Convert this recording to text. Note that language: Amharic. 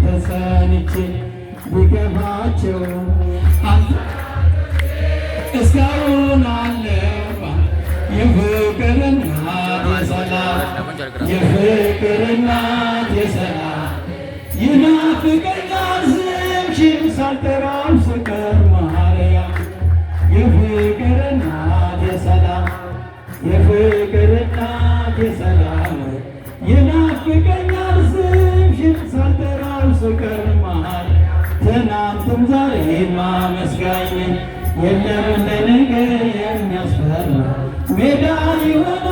ተጸንቼ ቢገባቸው እስካሁን አለባ የፍቅር እናት የሰላም የፍቅር እናት የሰላም ይናፍቀኛል ስምሽን ሳልጠራው ስቀር ማርያም የፍቅር እናት የሰላም የፍቅር እናት የሰላም ይናፍቀኛል ስምሽን ሳልጠራው ስቀር ማርያም ትናንትም ዛሬም ማመስጋኝ የለም ለነገ የሚያስፈራ ሜዳ ይሆን